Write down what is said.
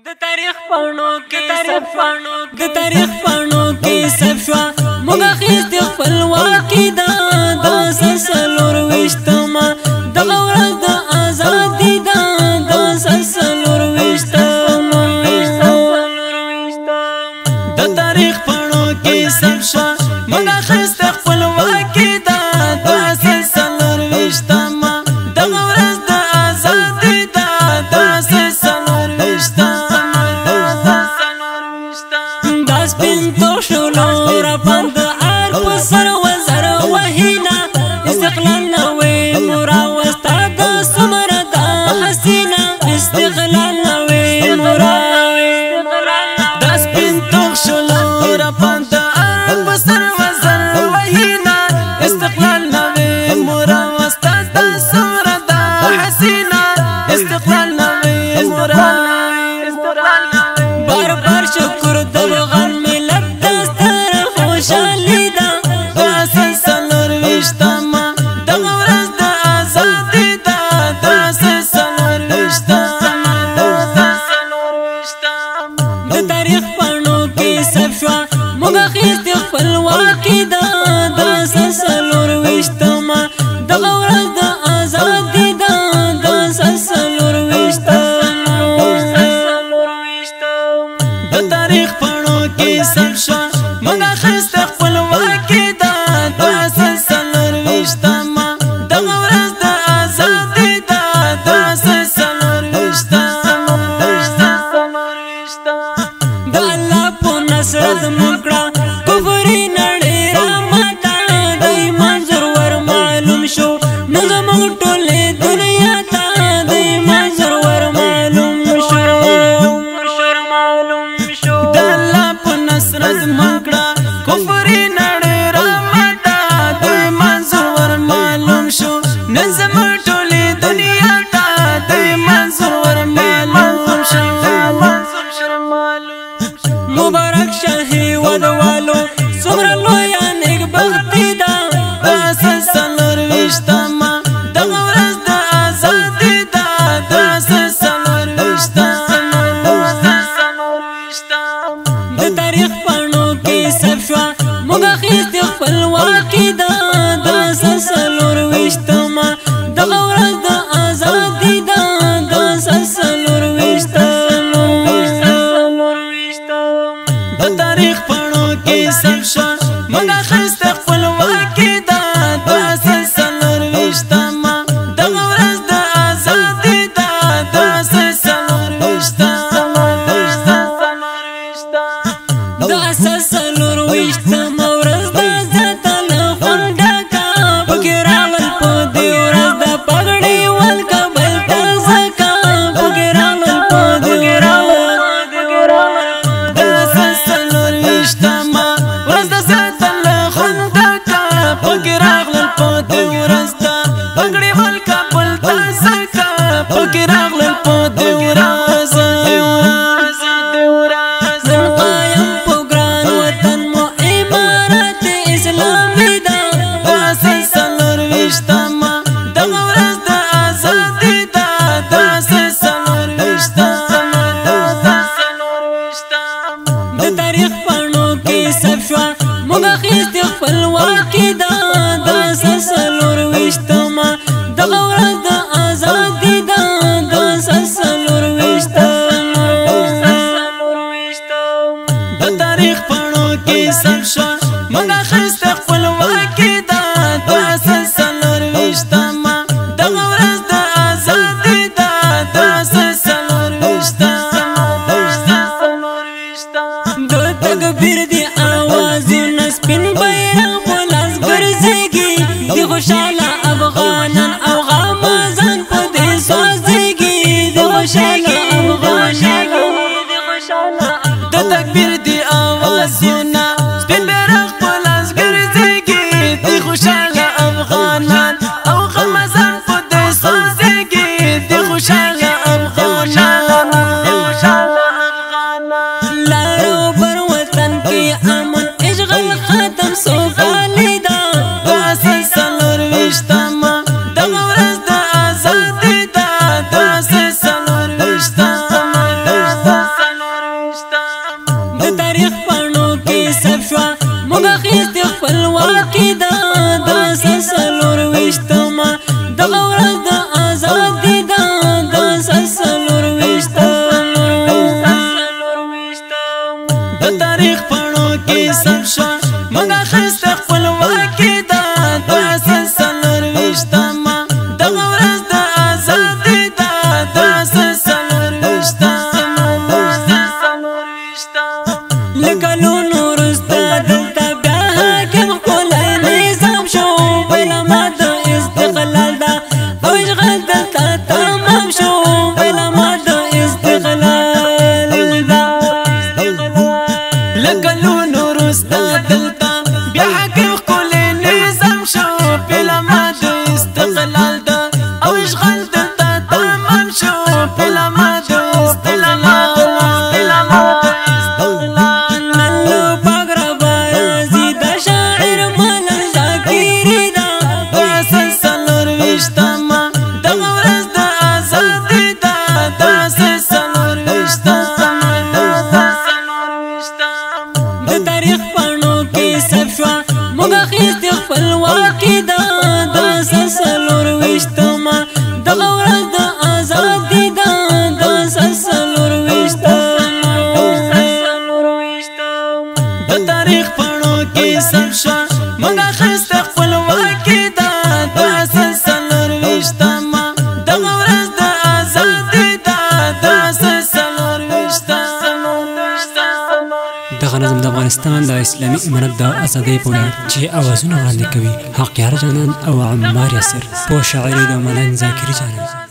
د تاریخ پاڼو کې سب شوا موږ اخیست خپلواکي دا د سلسلور وشتما دغه ورځ د ازادي دا د سلسلور وشتما د تاریخ پاڼو کې سب شوا موږ اخیست خپلواکي دا د سلسلور وشتما دغه ورځ د ازادي دا د سلسلور وشتما پند آر پسر وزر وحینا استقلال نوی مورا وستاد سمر دا حسینا استقلال نوی مورا دس پنتوخ شلور پند آر پسر وزر وحینا استقلال نوی مورا وستاد سمر دا حسینا استقلال نوی مورا بار بار شکر درغن ملت شالیدا سلسلور وشتما دغه ورځ د ازادي دا د سلسلور وشتما د تاریخ پاڼو کې سب شوا موږ اخیست خپلواکي دا د سلسلور وشتما دغه ورځ د ازادي دا د سلسلور وشتما د تاریخ پاڼو کې سب شوا موږ اخیست خپلواکي دا د سلسلور وشتما دغه ورځ د ازادي دا د سلسلور وشتما د الله په نصرت موږ کفري نړۍ را ماته د ایمان زور معلوم شو نو زموږ ټولې دنیا ته د ایمان زور معلوم شو د الله په نصرت موږ کفری نړۍ را ماته د منظور معلوم شو نظم ټولې دنیا ته د منظور معلوم شو مبارک شاهي ودوالو څومره لویه نیکبختي ده د سلسلور وشتما دغه ورځ د ازادي ده د سلسلور وشتما د تاریخ پاڼو کې سب شوا موږ اخیست خپلواکي دا د سلسلور وشتما دغه ورځ د ازادي دا د سلسلور وشتما د تاریخ پاڼو کې سب شوا موږ اخیست خپلواکي دا د سلسلور وشتما دغه ورځ د ازادي دا د سلسلور وشتما د سلسلور وشتما ورځ د زتل خونډکا پکې راغلل په دې ورځ د پګړۍ ولکبل ته زکا پکې راغلل په دې د سلسلور وشتما ورځ د زتل خونډکا پکې راغلل په دې ورځ د پګړۍ ولکبل ته زکا پکې راغلل په دې ورځ سلسلور وشتما دغه ورځ د ازادي دا د سلسلور وشتما د تاریخ پاڼو کې سب شوا موږ اخیست خپلواکي دا د سلسلور وشتما دغه ورځ د ازادي دا د سلسلور وشتما د تاریخ پاڼو کې سب شوا موږ اخیست خپلواکي دا د سلسلور وشتما دغه ورځ د ازادي دا د سلسلور وشتما د تکبیر دی آوازونه سپین بیرغ په لاس ګرځېږي د خوشاله افغانان او غامازان په دې سوځېږي د خوشاله افغانان د تکبیر دی آوازونه سپین بیرغ په لاس ګرځېږي د خوشاله افغانان او غامازان په دې سوځېږي د خوشاله افغانان لارو بر وطن کې موږ اخیستې خپلواکي ده دا څلور ویشتمه دغه ورځ د ازادي ده دا څلور ویشتمه د تاریخ پاڼو کې ثبت شوه موږ اخیستې خپلواکي ده دا څلور ویشتمه دغه ورځ د ازادي ده دا څلور ویشتمه له کلونو وروسته دلته بیا حاکم ښکلی نظام شو پیلامه د استقلال ده او اشغال دلته تمام شو پیلامه د استقلال ده له کلونو وروسته دلته بیا حاکم ښکلی نظام شو پیلامه د استقلال ده او اشغال دلته تمام شو پیلامه د استقلال موږ اخیستې خپلواکي ده دا څلور ویشتمه دغه ورځ د ازادي ده دا څلور ویشتمه د تاریخ پاڼو کې ثبت شوه موږ اخیستې خپلواکي ده دا څلور ویشتمه دغه ورځ د ازادي ده دا څلور ویشتمه دغه نظم د افغانستان د اسلامي امارت د ازادۍ په وړاندې چې اوازونه وړاندې کوي حقیار جانان او عمار یاسر په شاعري د ملنګ ذاکري جانان